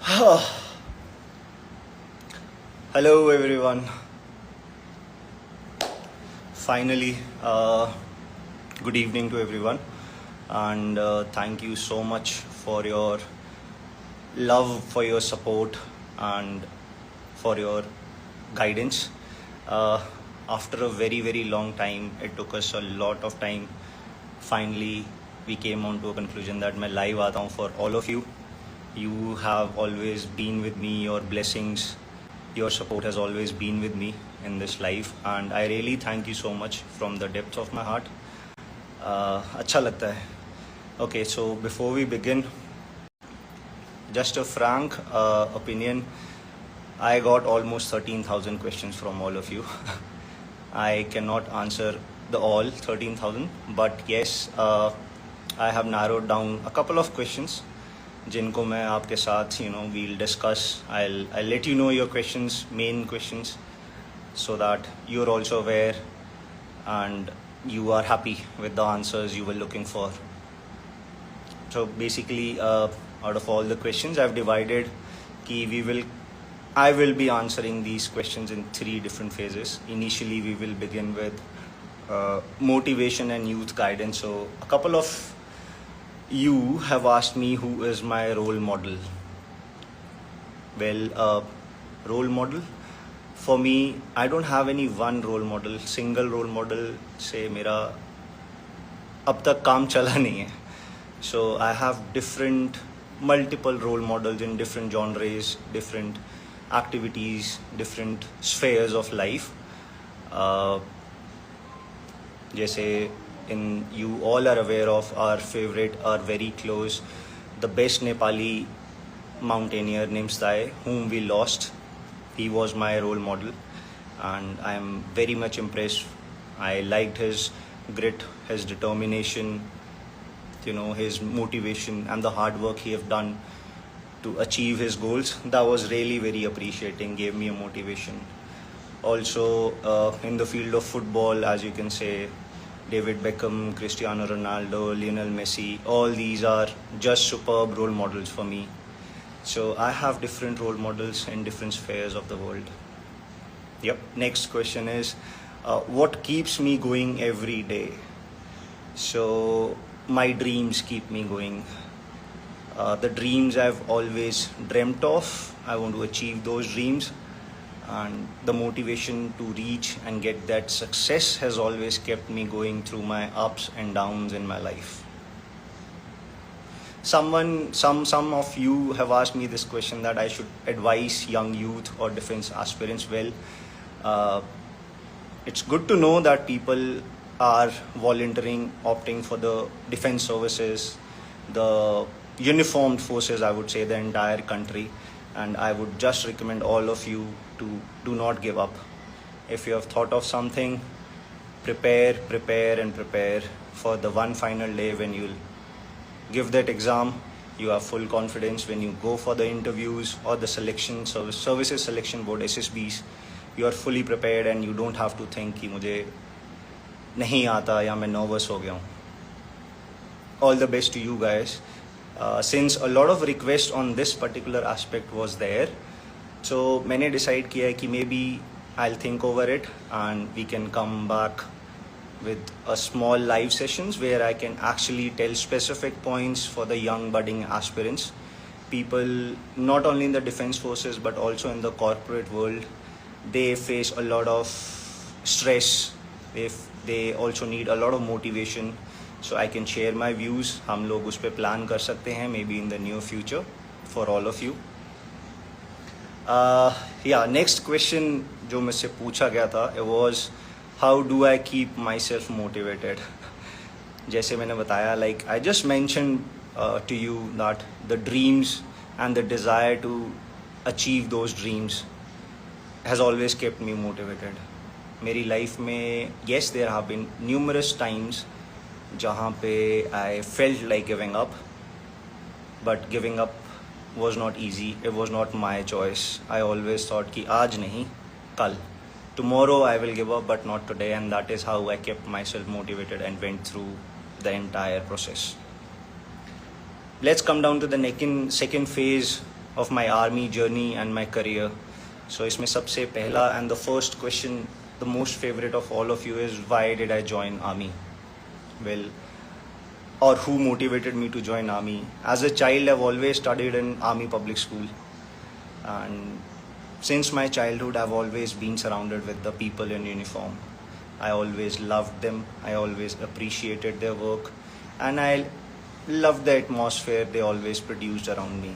Hello everyone. Finally, good evening to everyone, and thank you so much for your love, for your support, and for your guidance. Uh, After a very long time, it took us a lot of time. Finally, we came on to a conclusion that मैं live आता हूँ for all of you. You have always been with me. Your blessings, your support has always been with me in this life, and I really thank you so much from the depths of my heart. अच्छा लगता है. Okay, so before we begin, just a frank opinion. I got almost 13,000 questions from all of you. I cannot answer the all 13,000, but yes, I have narrowed down a couple of questions जिनको मैं आपके साथ we'll discuss. I'll let you know your questions, main questions, so that you're also aware and you are happy with the answers you were looking for. So basically, out of all the questions I've divided, I will be answering these questions in 3 different phases. Initially, we will begin with motivation and youth guidance. So a couple of you have asked me who is my role model. Well, role model for me, I don't have any one role model. Single role model से मेरा अब तक काम चला नहीं है. So I have multiple role models in different genres, different activities, different spheres of life. जैसे you all are aware of our favorite, our very close, the best Nepali mountaineer Nimstai, whom we lost. He was my role model, and I am very much impressed. I liked his grit, his determination, his motivation, and the hard work he have done to achieve his goals. That was really very appreciating, gave me a motivation. Also, in the field of football, as you can say, David Beckham, Cristiano Ronaldo, Lionel Messi, all these are just superb role models for me. So I have different role models in different spheres of the world. Yep. Next question is, what keeps me going every day? So my dreams keep me going. The dreams I've always dreamt of, I want to achieve those dreams, and the motivation to reach and get that success has always kept me going through my ups and downs in my life. Some of you have asked me this question, that I should advise young youth or defense aspirants. Well, it's good to know that people are volunteering, opting for the defense services, the uniformed forces, I would say, the entire country. And I would just recommend all of you to do not give up. If you have thought of something, prepare for the one final day when you'll give that exam. You have full confidence when you go for the interviews or the services selection board, SSBs. You are fully prepared and you don't have to think कि मुझे नहीं आता या मैं nervous हो गया हूँ. All the best to you guys. Since a lot of requests on this particular aspect was there, so मैंने decide किया है कि maybe I'll think over it and we can come back with a small live sessions where I can actually tell specific points for the young budding aspirants, people not only in the defense forces but also in the corporate world. They face a lot of stress. They also need a lot of motivation. So I can share my views. हम लोग उस पे plan कर सकते हैं maybe in the near future for all of you. Yeah, next question जो मुझसे पूछा गया था, it was how do I keep myself motivated? जैसे मैंने बताया, like I just mentioned to you that the dreams and the desire to achieve those dreams has always kept me motivated. मेरी life में, yes, there have been numerous times जहाँ पे I felt like giving up, but giving up was not easy. It was not my choice. I always thought कि आज नहीं, कल. Tomorrow I will give up, but not today, and that is how I kept myself motivated and went through the entire process. Let's come down to the second phase of my army journey and my career. So इसमें सबसे पहला and the first question, the most favorite of all of you is why did I join army? Well, or who motivated me to join army? As a child, I've always studied in army public school, and since my childhood, I've always been surrounded with the people in uniform. I always loved them. I always appreciated their work, and I loved the atmosphere they always produced around me.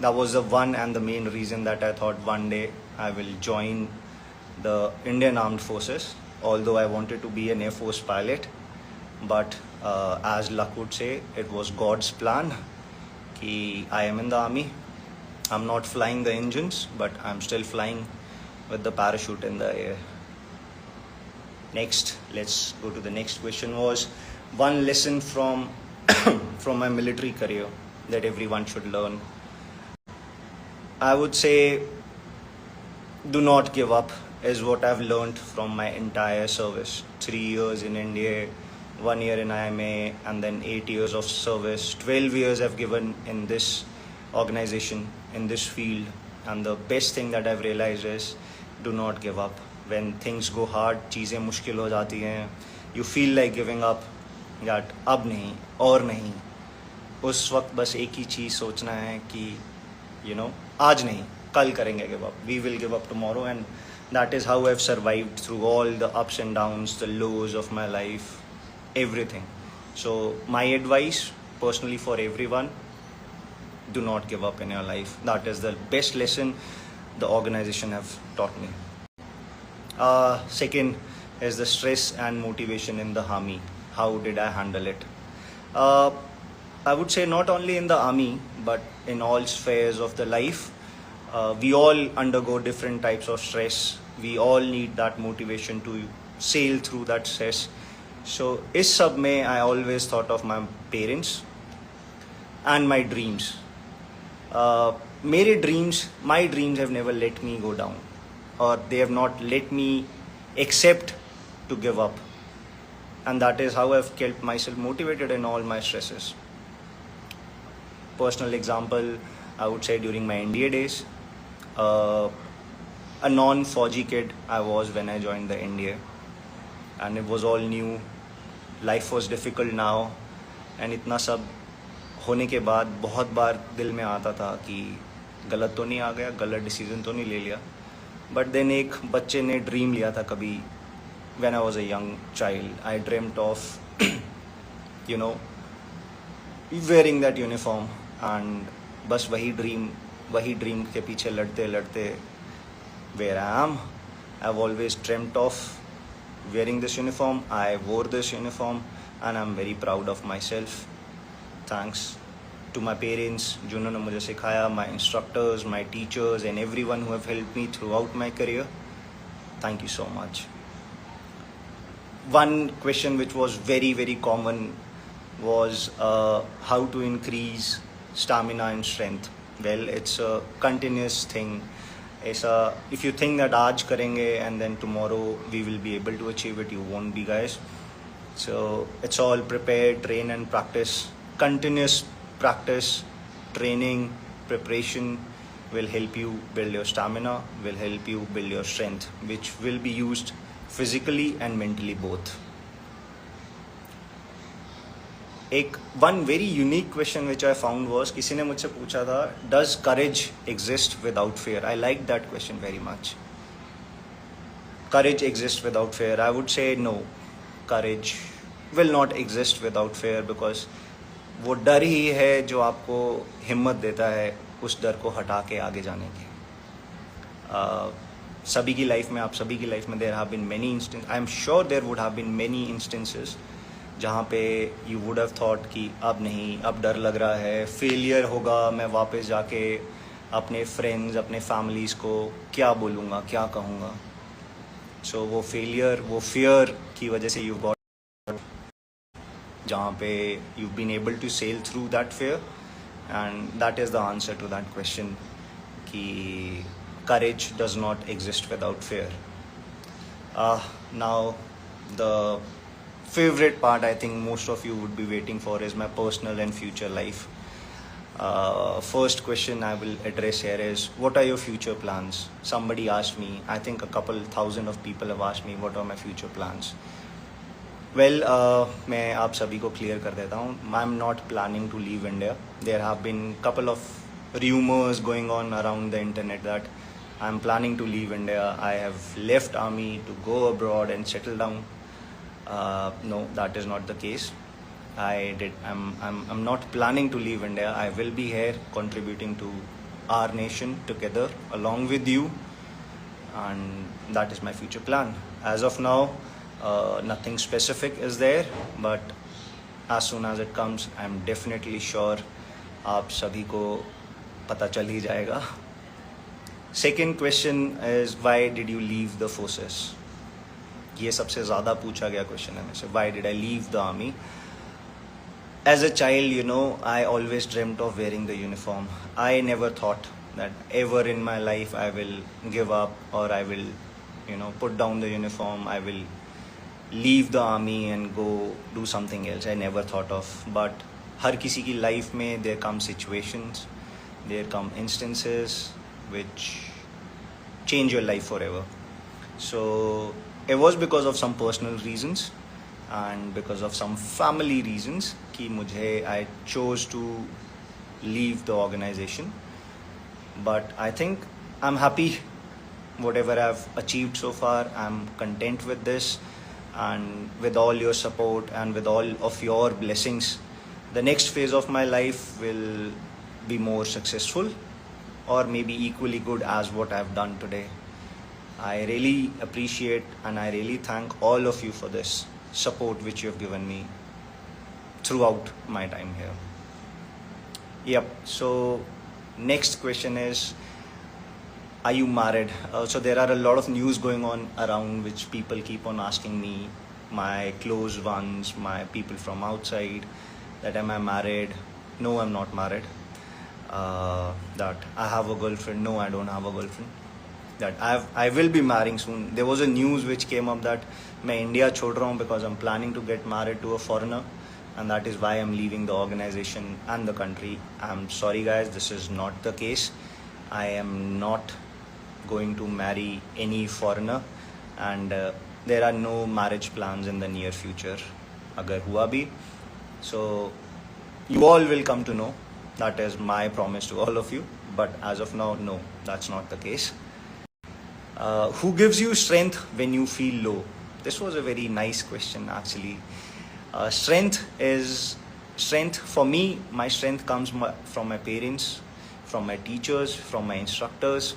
That was the one and the main reason that I thought one day I will join the Indian Armed Forces. Although I wanted to be an Air Force pilot, but as luck would say, it was God's plan. Ki I am in the army. I'm not flying the engines, but I'm still flying with the parachute in the air. Next, let's go to the next question. Was one lesson from from my military career that everyone should learn? I would say do not give up is what I've learned from my entire service. 3 years in India, 1 year in IMA, and then 8 years of service. 12 years I've given in this organization, in this field. And the best thing that I've realized is do not give up. When things go hard, चीज़ें मुश्किल हो जाती हैं, you feel like giving up, that अब नहीं और नहीं. उस वक्त बस एक ही चीज़ सोचना है कि आज नहीं, कल करेंगे give up. We will give up tomorrow, and that is how I've survived through all the ups and downs, the lows of my life, everything. So my advice personally for everyone, do not give up in your life. That is the best lesson the organization have taught me. Second is the stress and motivation in the army. How did I handle it? I would say not only in the army, but in all spheres of the life. We all undergo different types of stress. We all need that motivation to sail through that stress. So इस सब में I always thought of my parents and my dreams. My dreams have never let me go down, or they have not let me accept to give up. And that is how I've kept myself motivated in all my stresses. Personal example, I would say during my NDA days, a non-Fauji kid I was when I joined the NDA, and it was all new. Life was difficult now, and इतना सब होने के बाद बहुत बार दिल में आता था कि गलत तो नहीं आ गया, गलत डिसीजन तो नहीं ले लिया. बट देन एक बच्चे ने ड्रीम लिया था कभी, when I was a young child, I dreamt of wearing that uniform, and बस वही ड्रीम के पीछे लड़ते लड़ते where I am. I've always dreamt of wearing this uniform. I wore this uniform, and I'm very proud of myself. Thanks to my parents जिन्होंने मुझे सिखाया, my instructors, my teachers, and everyone who have helped me throughout my career. Thank you so much. One question which was very, very common was how to increase stamina and strength. Well, it's a continuous thing. If you think that आज करेंगे and then tomorrow we will be able to achieve it, you won't be, guys. So it's all prepare, train and practice. Continuous practice, training, preparation will help you build your stamina, will help you build your strength, which will be used physically and mentally both. One very unique question which I found was, किसी ने मुझसे पूछा था, does courage exist without fear? I liked that question very much. Courage exists without fear. I would say no. Courage will not exist without fear, because वो डर ही है जो आपको हिम्मत देता है उस डर को हटा के आगे जाने की. सभी की लाइफ में, आप सभी की लाइफ में there have been many instances, I am sure there would have been many instances जहाँ पे you would have thought कि अब नहीं, अब डर लग रहा है, फेलियर होगा, मैं वापस जाके अपने फ्रेंड्स, अपने फैमिलीज़ को क्या बोलूँगा, क्या कहूँगा. सो वो फेलियर, वो फियर की वजह से यू गॉट जहाँ पे you've been able to sail through that fear, and that is the answer to that question कि courage does not exist without fear. Now the favorite part I think most of you would be waiting for is my personal and future life. First question I will address here is, what are your future plans? Somebody asked me, I think a couple thousand of people have asked me, what are my future plans? Well, मैं आप सभी को clear कर देता हूँ. I am not planning to leave India. There have been couple of rumors going on around the internet that I'm planning to leave India. I have left army to go abroad and settle down. No, that is not the case. I'm not planning to leave India. I will be here contributing to our nation together along with you, and that is my future plan. As of now, nothing specific is there, but as soon as it comes, I'm definitely sure आप सभी को पता चल ही जाएगा. Second question is, why did you leave the forces? ये सबसे ज़्यादा पूछा गया क्वेश्चन है मुझसे. Why did I leave the army? As a child, you know, I always dreamt of wearing the uniform. I never thought that ever in my life I will give up, or I will, you know, put down the uniform. I will leave the army and go do something else. I never thought of. But हर किसी की life में there come situations, there come instances which change your life forever. So it was because of some personal reasons and because of some family reasons कि मुझे I chose to leave the organization. But I think I'm happy. Whatever I've achieved so far, I'm content with this, and with all your support and with all of your blessings, the next phase of my life will be more successful, or maybe equally good as what I've done today. I really appreciate and I really thank all of you for this support which you have given me throughout my time here. Yep, so next question is, are you married? So there are a lot of news going on around which people keep on asking me, my close ones, my people from outside, that am I married? No, I'm not married. That I have a girlfriend? No, I don't have a girlfriend. That I will be marrying soon. There was a news which came up that मैं India छोड़ रहा हूँ because I'm planning to get married to a foreigner, and that is why I'm leaving the organization and the country. I'm sorry guys, this is not the case. I am not going to marry any foreigner, and there are no marriage plans in the near future. अगर हुआ भी, so you all will come to know. That is my promise to all of you. But as of now, no, that's not the case. Who gives you strength when you feel low? This was a very nice question actually. Strength for me, my strength comes from my parents, from my teachers, from my instructors,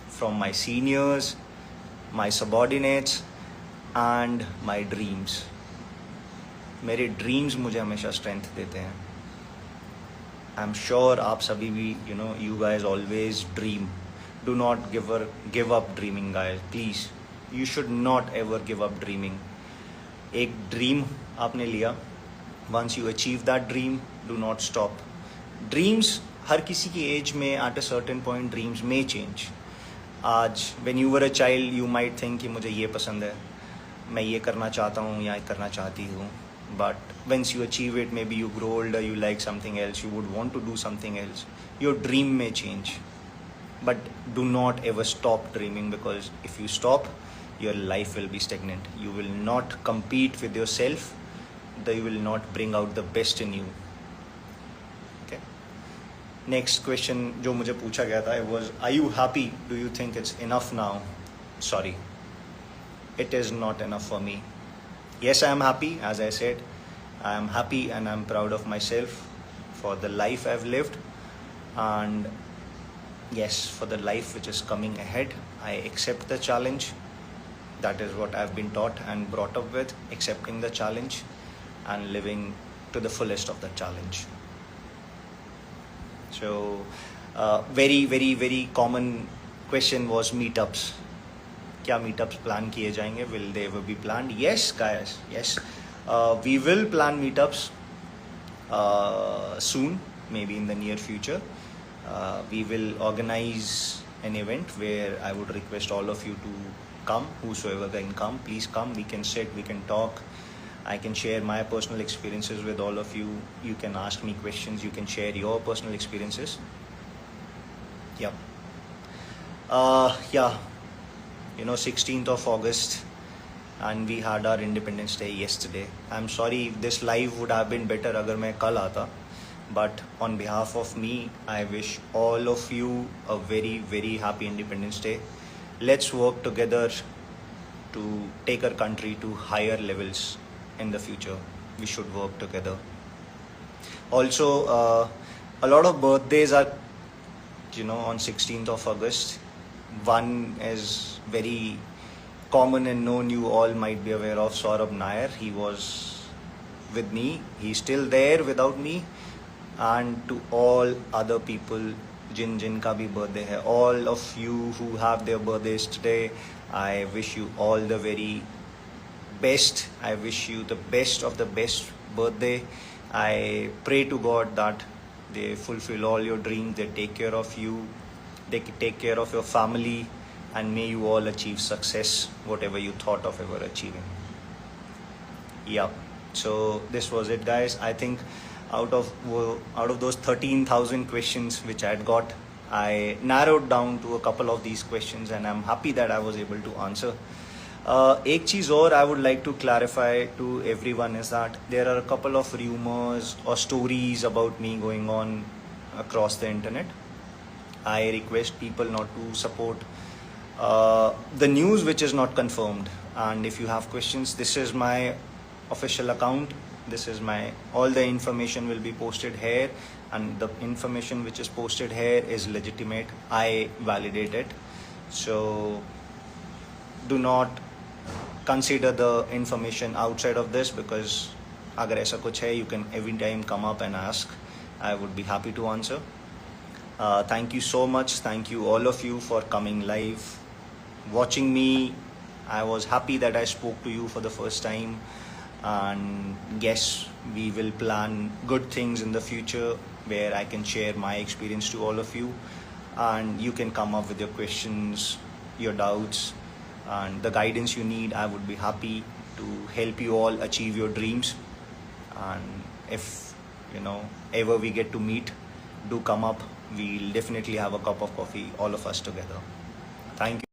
from my seniors, my subordinates, and my dreams. मेरे dreams मुझे हमेशा strength देते हैं. I am sure आप सभी भी, you know, you guys always dream. Do not give up dreaming guys, please. You should not ever give up dreaming. एक dream आपने लिया, once you achieve that dream, do not stop. Dreams हर किसी की age में at a certain point dreams में change. आज when you were a child you might think कि मुझे ये पसंद है, मैं ये करना चाहता हूँ या करना चाहती हूँ. But once you achieve it, maybe you grow older, you like something else, you would want to do something else. Your dream may change. But do not ever stop dreaming, because if you stop, your life will be stagnant. You will not compete with yourself. You will not bring out the best in you. Okay. Next question जो मुझे पूछा गया था, it was, are you happy? Do you think it's enough now? Sorry. It is not enough for me. Yes, I am happy. As I said, I am happy and I am proud of myself for the life I've lived, and yes, for the life which is coming ahead. I accept the challenge. That is what I've been taught and brought up with, accepting the challenge and living to the fullest of the challenge. So, very, very, very common question was meetups. क्या meetups plan किए जाएंगे? Will they ever be planned? Yes guys, yes, we will plan meetups soon, maybe in the near future. We will organize an event where I would request all of you to come. Whosoever can come, please come. We can sit, we can talk, I can share my personal experiences with all of you. You can ask me questions, you can share your personal experiences. Yeah. Yeah, 16th of August, and we had our Independence Day yesterday. I'm sorry, this live would have been better agar मैं कल आता. But on behalf of me, I wish all of you a very, very happy Independence Day. Let's work together to take our country to higher levels in the future. We should work together. Also, a lot of birthdays are, on 16th of August. One is very common and known, you all might be aware of, Saurabh Nair. He was with me. He's still there without me. And to all other people जिनका भी birthday है, all of you who have their birthdays today, I wish you all the very best. I wish you the best of the best birthday. I pray to God that they fulfill all your dreams, they take care of you, they take care of your family, and may you all achieve success, whatever you thought of ever achieving. Yeah, so this was it, guys. I think out of those 13,000 questions which I had got, I narrowed down to a couple of these questions, and I'm happy that I was able to answer. एक चीज़ और I would like to clarify to everyone is that there are a couple of rumors or stories about me going on across the internet. I request people not to support the news which is not confirmed. And if you have questions, this is my official account. This is all the information will be posted here, and the information which is posted here is legitimate. I validate it. So do not consider the information outside of this, because agar aisa kuch hai, you can every time come up and ask. I would be happy to answer. Thank you so much. Thank you all of you for coming live, watching me. I was happy that I spoke to you for the first time. And yes, we will plan good things in the future where I can share my experience to all of you, and you can come up with your questions, your doubts, and the guidance you need. I would be happy to help you all achieve your dreams. And if ever we get to meet, do come up. We'll definitely have a cup of coffee, all of us together. Thank you.